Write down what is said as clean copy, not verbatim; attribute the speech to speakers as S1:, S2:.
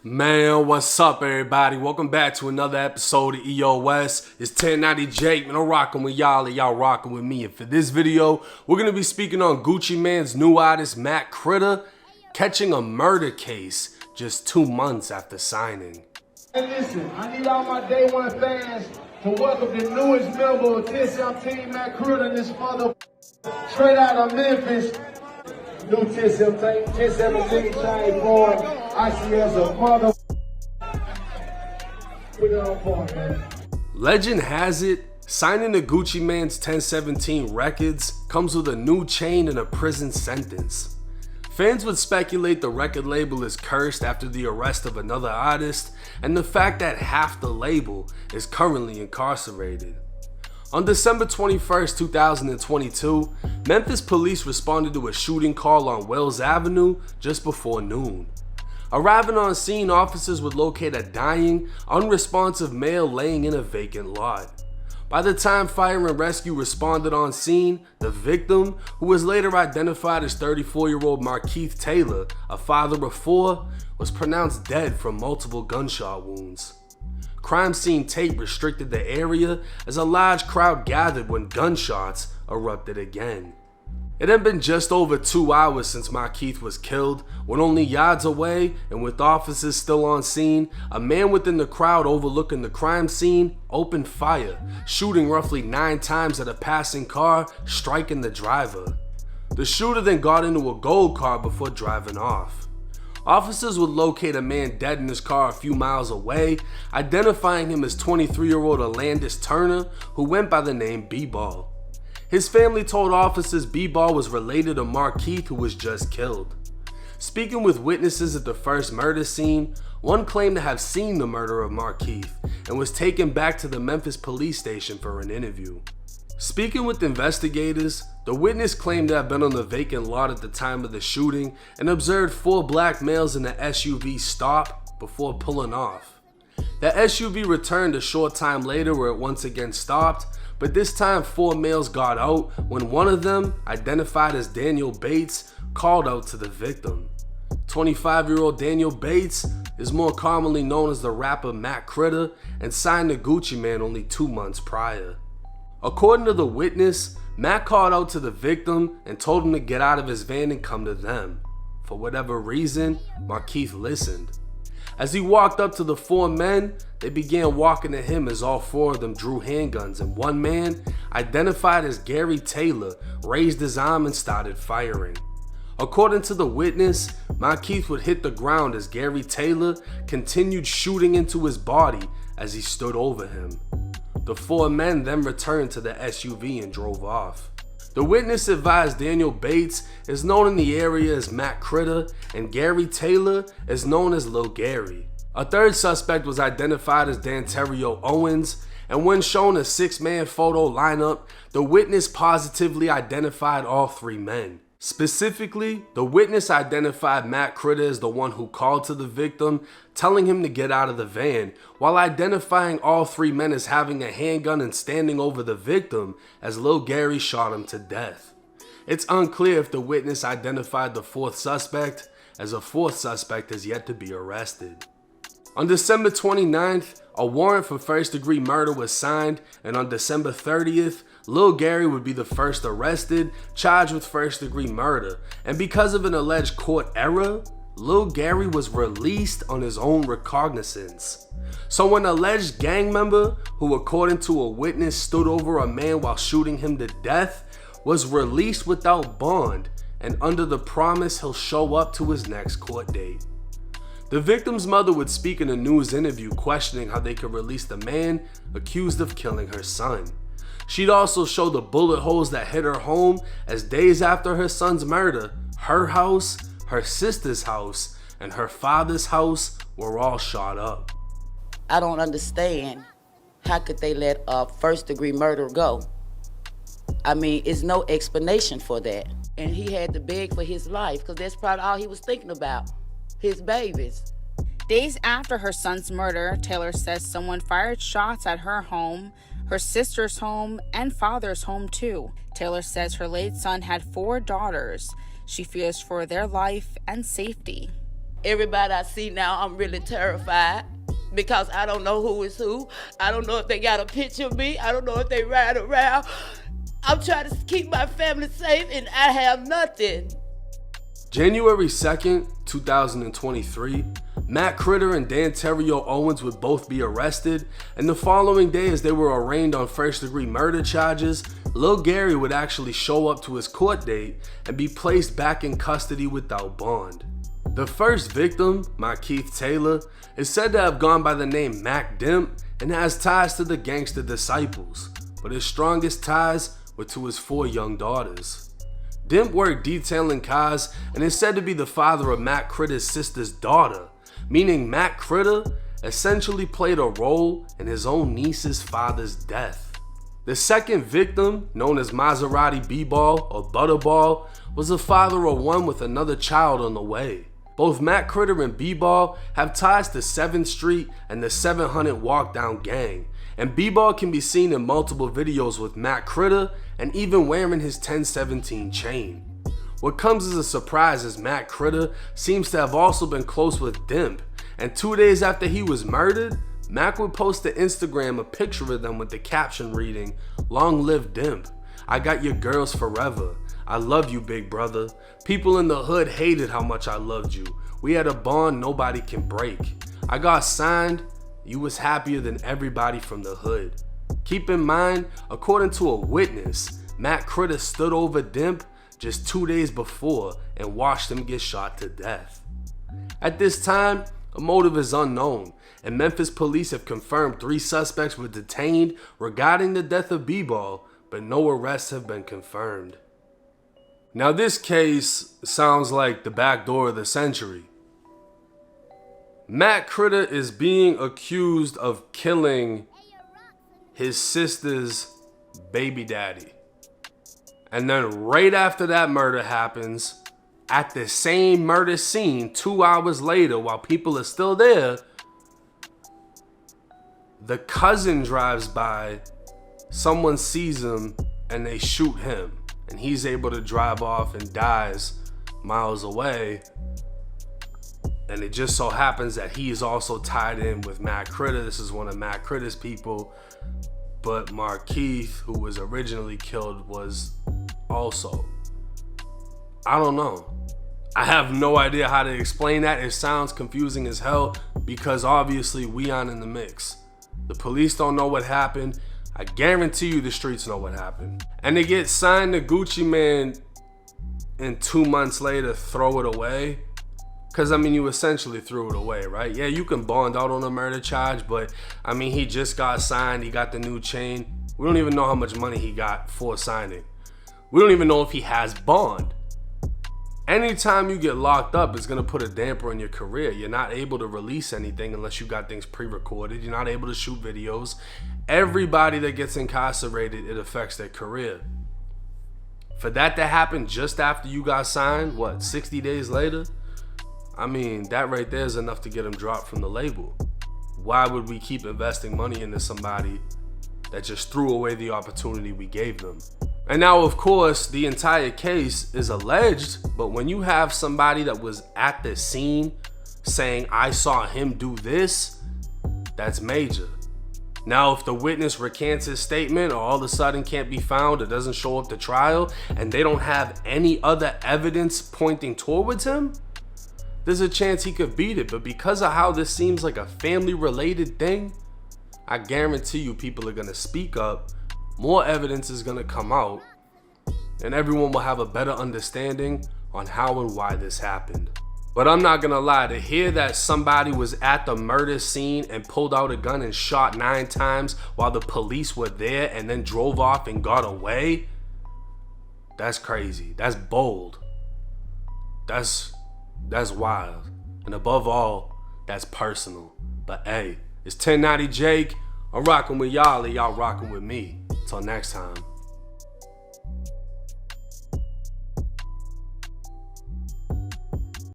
S1: Man, what's up, everybody? Welcome back to another episode of EOS. It's 1090 Jake, man. I'm rocking with y'all, and y'all rocking with me. And for this video, we're gonna be speaking on Gucci Mane's new artist, Matt Critter, catching a murder case just 2 months after signing.
S2: Hey, listen, I need all my day one fans to welcome the newest member of TSM Team, Matt Critter, and this mother straight out of Memphis. New TSM Team, TSM Team, Shine Boy. I see as a mother. Put it on point, man.
S1: Legend has it, signing to Gucci Mane's 1017 Records comes with a new chain and a prison sentence. Fans would speculate the record label is cursed after the arrest of another artist and the fact that half the label is currently incarcerated. On December 21st, 2022, Memphis police responded to a shooting call on Wells Avenue just before noon. Arriving on scene, officers would locate a dying, unresponsive male laying in a vacant lot. By the time fire and rescue responded on scene, the victim, who was later identified as 34-year-old Markeith Taylor, a father of four, was pronounced dead from multiple gunshot wounds. Crime scene tape restricted the area as a large crowd gathered when gunshots erupted again. It had been just over 2 hours since Markeith was killed, when only yards away and with officers still on scene, a man within the crowd overlooking the crime scene opened fire, shooting roughly 9 times at a passing car, striking the driver. The shooter then got into a gold car before driving off. Officers would locate a man dead in his car a few miles away, identifying him as 23-year-old Alandis Turner, who went by the name B-Ball. His family told officers B-Ball was related to Markeith, who was just killed. Speaking with witnesses at the first murder scene, one claimed to have seen the murder of Markeith and was taken back to the Memphis police station for an interview. Speaking with investigators, the witness claimed to have been on the vacant lot at the time of the shooting and observed 4 black males in the SUV stop before pulling off. The SUV returned a short time later where it once again stopped, but this time 4 males got out when one of them, identified as Daniel Bates, called out to the victim. 25-year-old Daniel Bates is more commonly known as the rapper Matt Critter and signed to Gucci Mane only 2 months prior. According to the witness, Matt called out to the victim and told him to get out of his van and come to them. For whatever reason, Markeith listened. As he walked up to the 4 men, they began walking to him as all 4 of them drew handguns, and one man, identified as Gary Taylor, raised his arm and started firing. According to the witness, Markeith would hit the ground as Gary Taylor continued shooting into his body as he stood over him. The 4 men then returned to the SUV and drove off. The witness advised Daniel Bates is known in the area as Matt Critter and Gary Taylor is known as Lil Gary. A third suspect was identified as Danterio Owens, and when shown a 6-man photo lineup, the witness positively identified all 3 men. Specifically, the witness identified Matt Critter as the one who called to the victim, telling him to get out of the van, while identifying all 3 men as having a handgun and standing over the victim as Lil Gary shot him to death. It's unclear if the witness identified the 4th suspect, as a 4th suspect is yet to be arrested. On December 29th, a warrant for first-degree murder was signed, and on December 30th, Lil Gary would be the first arrested, charged with first-degree murder, and because of an alleged court error, Lil Gary was released on his own recognizance. So an alleged gang member, who according to a witness stood over a man while shooting him to death, was released without bond and under the promise he'll show up to his next court date. The victim's mother would speak in a news interview questioning how they could release the man accused of killing her son. She'd also show the bullet holes that hit her home as days after her son's murder, her house, her sister's house, and her father's house were all shot up.
S3: I don't understand how could they let a first-degree murder go? I mean, it's no explanation for that. And he had to beg for his life because that's probably all he was thinking about, his babies.
S4: Days after her son's murder, Taylor says someone fired shots at her home, her sister's home, and father's home too. Taylor says her late son had 4 daughters. She fears for their life and safety.
S3: Everybody I see now, I'm really terrified because I don't know who is who. I don't know if they got a picture of me. I don't know if they ride around. I'm trying to keep my family safe and I have nothing.
S1: January 2nd, 2023, Matt Critter and Danterio Owens would both be arrested, and the following day as they were arraigned on first-degree murder charges, Lil Gary would actually show up to his court date and be placed back in custody without bond. The first victim, Markeith Taylor, is said to have gone by the name Mac Demp and has ties to the Gangsta Disciples, but his strongest ties were to his 4 young daughters. Demp worked detailing cars and is said to be the father of Matt Critter's sister's daughter, meaning Matt Critter essentially played a role in his own niece's father's death. The second victim, known as Maserati B-Ball or Butterball, was the father of one with another child on the way. Both Matt Critter and B-Ball have ties to 7th Street and the 700 Walk Down gang, and B-Ball can be seen in multiple videos with Matt Critter and even wearing his 1017 chain. What comes as a surprise is Matt Critter seems to have also been close with Demp, and 2 days after he was murdered, Mac would post to Instagram a picture of them with the caption reading, "Long live Demp. I got your girls forever. I love you, big brother. People in the hood hated how much I loved you. We had a bond nobody can break. I got signed. You was happier than everybody from the hood." Keep in mind, according to a witness, Matt Critter stood over Demp just 2 days before and watched him get shot to death. At this time, a motive is unknown, and Memphis police have confirmed 3 suspects were detained regarding the death of B-Ball, but no arrests have been confirmed. Now this case sounds like the back door of the century. Matt Critter is being accused of killing his sister's baby daddy. And then right after that murder happens, at the same murder scene 2 hours later while people are still there, the cousin drives by, someone sees him and they shoot him. And he's able to drive off and dies miles away. And it just so happens that he is also tied in with Matt Critter. This is one of Matt Critter's people. But Markeith, who was originally killed, was also. I don't know. I have no idea how to explain that. It sounds confusing as hell because obviously we aren't in the mix. The police don't know what happened. I guarantee you the streets know what happened. And they get signed to Gucci Mane and 2 months later throw it away. Cause I mean, you essentially threw it away, right? Yeah, you can bond out on a murder charge, but I mean, he just got signed, he got the new chain. We don't even know how much money he got for signing. We don't even know if he has bond. Anytime you get locked up, it's gonna put a damper on your career. You're not able to release anything unless you got things pre-recorded. You're not able to shoot videos. Everybody that gets incarcerated, it affects their career. For that to happen just after you got signed, 60 days later? I mean, that right there is enough to get him dropped from the label. Why would we keep investing money into somebody that just threw away the opportunity we gave them? And now, of course, the entire case is alleged, but when you have somebody that was at the scene saying, "I saw him do this," that's major. Now, if the witness recants his statement or all of a sudden can't be found or doesn't show up to trial and they don't have any other evidence pointing towards him, there's a chance he could beat it. But because of how this seems like a family related thing, I guarantee you people are gonna speak up, more evidence is gonna come out, and everyone will have a better understanding on how and why this happened. But I'm not gonna lie, to hear that somebody was at the murder scene and pulled out a gun and shot 9 times while the police were there and then drove off and got away, that's crazy. That's bold. That's wild. And above all, that's personal. But hey, it's 1090 Jake. I'm rocking with y'all and y'all rocking with me. Till next time.